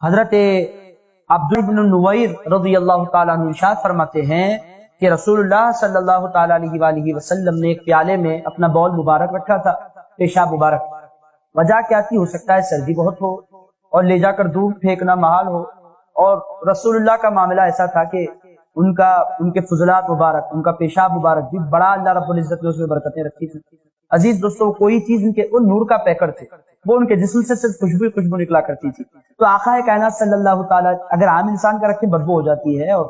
حضرت عبد بن نویر رضی اللہ تعالیٰ عنہ ارشاد فرماتے ہیں کہ رسول اللہ صلی اللہ تعالیٰ علیہ وآلہ وسلم نے ایک پیالے میں اپنا بول مبارک رکھا تھا، پیشاب مبارک۔ وجہ کیا تھی؟ ہو سکتا ہے سردی بہت ہو اور لے جا کر دور پھینکنا محال ہو، اور رسول اللہ کا معاملہ ایسا تھا کہ ان کے فضلات مبارک، ان کا پیشاب مبارک بھی بڑا اللہ رب العزت نے اس میں برکتیں رکھی تھی۔ عزیز دوستو، کوئی چیز ان کے ان نور کا پیکر تھے، وہ ان کے جسم سے صرف خوشبو نکلا کرتی تھی۔ تو آقا کائنات صلی اللہ تعالیٰ، اگر عام انسان کا رکھے بدبو ہو جاتی ہے اور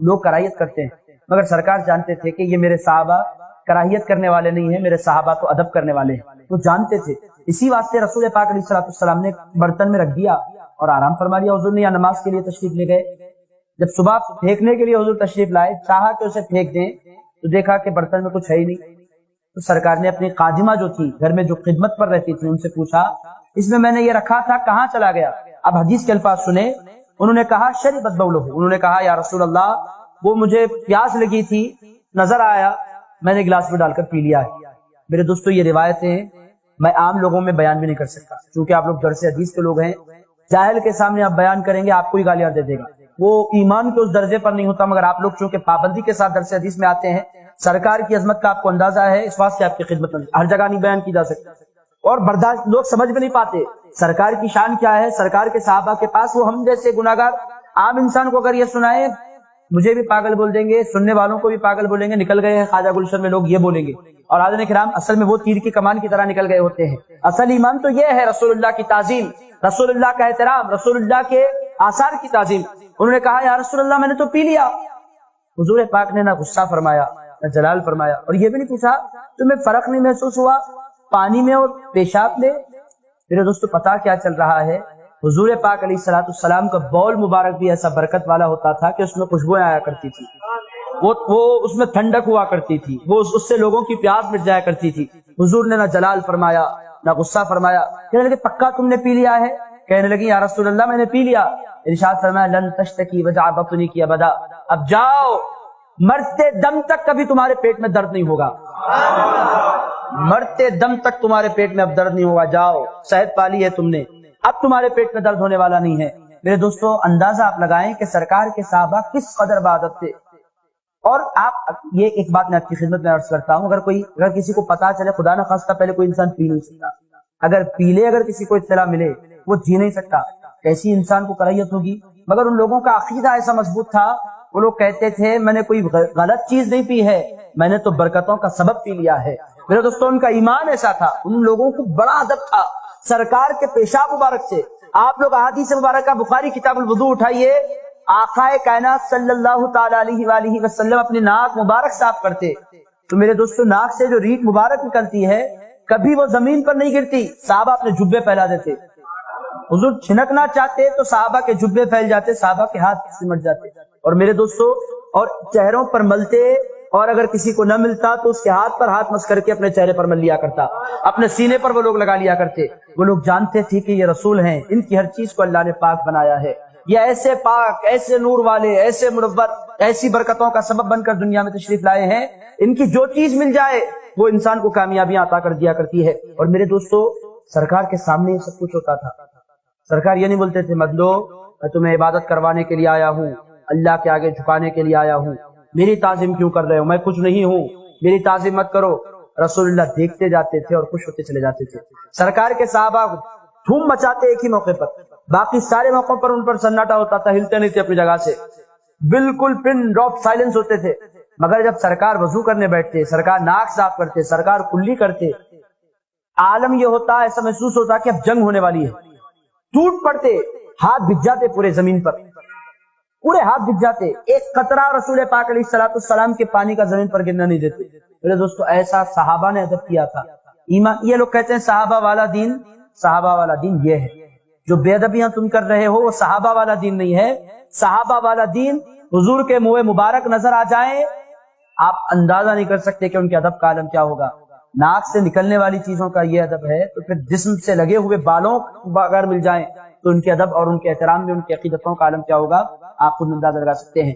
لوگ کراہیت کرتے ہیں، مگر سرکار جانتے تھے کہ یہ میرے صحابہ کراہیت کرنے والے نہیں ہیں، میرے صحابہ تو ادب کرنے والے ہیں، وہ جانتے تھے۔ اسی واسطے رسول پاک علیہ السلام نے برتن میں رکھ دیا اور آرام فرما لیا۔ حضور نے یا نماز کے لیے تشریف لے گئے، جب صبح پھینکنے کے لیے حضور تشریف لائے، چاہا کہ اسے پھینک دیں تو دیکھا کہ برتن میں کچھ ہے ہی نہیں۔ تو سرکار نے اپنی خادمہ جو تھی گھر میں، جو خدمت پر رہتی تھی، ان سے پوچھا اس میں نے یہ رکھا تھا، کہاں چلا گیا؟ اب حدیث کے الفاظ سنے، انہوں نے کہا شربت بولہ، انہوں نے کہا یا رسول اللہ وہ مجھے پیاس لگی تھی، نظر آیا، میں نے گلاس میں ڈال کر پی لیا ہے۔ میرے دوستو، یہ روایتیں میں عام لوگوں میں بیان بھی نہیں کر سکتا، کیونکہ آپ لوگ درس حدیث کے لوگ ہیں۔ جاہل کے سامنے آپ بیان کریں گے، آپ کو ہی گالیاں دے دے گا، وہ ایمان کے اس درجے پر نہیں ہوتا۔ مگر آپ لوگ چونکہ پابندی کے ساتھ درس حدیث میں آتے ہیں، سرکار کی عظمت کا آپ کو اندازہ ہے، اس واسطے آپ کی خدمت میں ہر جگہ نہیں بیان کی جا سکتی، اور برداشت لوگ سمجھ بھی نہیں پاتے سرکار کی شان کیا ہے، سرکار کے صحابہ کے پاس وہ ہم جیسے گناہگار عام انسان کو اگر یہ سنائے، مجھے بھی پاگل بول دیں گے، سننے والوں کو بھی پاگل بولیں گے، نکل گئے ہیں خواجہ گلشن میں، لوگ یہ بولیں گے۔ اور حاضرین کرام، اصل میں وہ تیر کی کمان کی طرح نکل گئے ہوتے ہیں۔ اصل ایمان تو یہ ہے رسول اللہ کی تعظیم، رسول اللہ کا احترام، رسول اللہ کے آثار کی تعظیم۔ انہوں نے کہا یا رسول اللہ میں نے تو پی لیا۔ حضور پاک نے نہ غصہ فرمایا نہ جلال فرمایا، اور یہ بھی نہیں پوچھا تمہیں فرق نہیں محسوس ہوا پانی میں اور پیشاب میں؟ میرے دوستو، پتا کیا چل رہا ہے؟ حضور پاک علیہ السلام کا بول مبارک بھی ایسا برکت والا ہوتا تھا کہ اس میں خوشبوئیں آیا کرتی تھی، وہ اس میں ٹھنڈک ہوا کرتی تھی، وہ اس سے لوگوں کی پیاس مٹ جایا کرتی تھی۔ حضور نے نہ جلال فرمایا نہ غصہ فرمایا۔ کہنے لگے پکا تم نے پی لیا ہے؟ کہنے لگی یا رسول اللہ میں نے پی لیا۔ ارشاد فرمایا لن تشتکی وجع بطنی کی ابدا، اب جاؤ، مرتے دم تک کبھی تمہارے پیٹ میں درد نہیں ہوگا، مرتے دم تک تمہارے پیٹ میں اب درد نہیں ہوگا، جاؤ، صحت پالی ہے تم نے، اب تمہارے پیٹ میں درد ہونے والا نہیں ہے۔ میرے دوستو، اندازہ آپ لگائیں کہ سرکار کے صحابہ کس قدر عبادت تھے۔ اور آپ یہ ایک بات میں آپ کی خدمت میں عرض کرتا ہوں، اگر کسی کو پتا چلے، خدا نہ خواستہ پہلے کوئی انسان پی نہیں سکتا، اگر پی لے، اگر کسی کو اطلاع ملے، وہ جی نہیں سکتا، کیسی انسان کو کراہیت ہوگی۔ مگر ان لوگوں کا عقیدہ ایسا مضبوط تھا، وہ لوگ کہتے تھے میں نے کوئی غلط چیز نہیں پی ہے، میں نے تو برکتوں کا سبب پی لیا ہے۔ میرے دوستو، ان کا ایمان ایسا تھا، ان لوگوں کو بڑا ادب تھا سرکار کے پیشاب مبارک سے۔ آپ لوگ احادیث مبارکہ بخاری کتاب الوضو اٹھائیے، آقا کائنات صلی اللہ تعالی علیہ وآلہ وسلم اپنی ناک مبارک صاف کرتے، تو میرے دوستو ناک سے جو ریت مبارک نکلتی ہے کبھی وہ زمین پر نہیں گرتی، صحابہ اپنے جبے پھیلا دیتے۔ حضور چھنکنا چاہتے تو صحابہ کے جبے پھیل جاتے، صحابہ کے ہاتھ سمٹ جاتے۔ اور میرے دوستو، اور چہروں پر ملتے، اور اگر کسی کو نہ ملتا تو اس کے ہاتھ پر ہاتھ مس کر کے اپنے چہرے پر مل لیا کرتا، اپنے سینے پر وہ لوگ لگا لیا کرتے۔ وہ لوگ جانتے تھے کہ یہ رسول ہیں، ان کی ہر چیز کو اللہ نے پاک بنایا ہے، یہ ایسے پاک، ایسے نور والے، ایسے منور، ایسی برکتوں کا سبب بن کر دنیا میں تشریف لائے ہیں، ان کی جو چیز مل جائے وہ انسان کو کامیابیاں عطا کر دیا کرتی ہے۔ اور میرے دوستو، سرکار کے سامنے یہ سب کچھ ہوتا تھا۔ سرکار یہ نہیں بولتے تھے مدلو میں تمہیں عبادت کروانے کے لیے آیا ہوں، اللہ کے آگے جھکانے کے لیے آیا ہوں، میری تعظیم کیوں کر رہے ہو، میں کچھ نہیں ہوں، میری تعظیم مت کرو۔ رسول اللہ دیکھتے جاتے تھے اور خوش ہوتے چلے جاتے تھے۔ سرکار کے صحابہ دھوم مچاتے ایک ہی موقع پر، باقی سارے موقعوں پر ان پر سناٹا ہوتا تھا، ہلتے نہیں تھے اپنی جگہ سے، بالکل پن ڈراپ سائلنس ہوتے تھے۔ مگر جب سرکار وضو کرنے بیٹھتے، سرکار ناک صاف کرتے، سرکار کلی کرتے، عالم یہ ہوتا، ایسا محسوس ہوتا کہ اب جنگ ہونے والی ہے، ٹوٹ پڑتے، ہاتھ بھج جاتے پورے زمین پر، پورے ہاتھ بھج جاتے، ایک قطرہ رسول پاک علیہ السلام کے پانی کا زمین پر گرنا نہیں دیتے۔ میرے دوستو، ایسا صحابہ نے ادب کیا تھا۔ ایمان، یہ لوگ کہتے ہیں صحابہ والا دین یہ ہے، جو بے ادبیاں تم کر رہے ہو وہ صحابہ والا دین نہیں ہے۔ صحابہ والا دین حضور کے منہ مبارک نظر آ جائیں، آپ اندازہ نہیں کر سکتے کہ ان کے ادب کا عالم کیا ہوگا۔ ناک سے نکلنے والی چیزوں کا یہ ادب ہے، تو پھر جسم سے لگے ہوئے بالوں اگر مل جائیں تو ان کے ادب اور ان کے احترام میں ان کی عقیدتوں کا عالم کیا ہوگا، آپ خود اندازہ لگا سکتے ہیں۔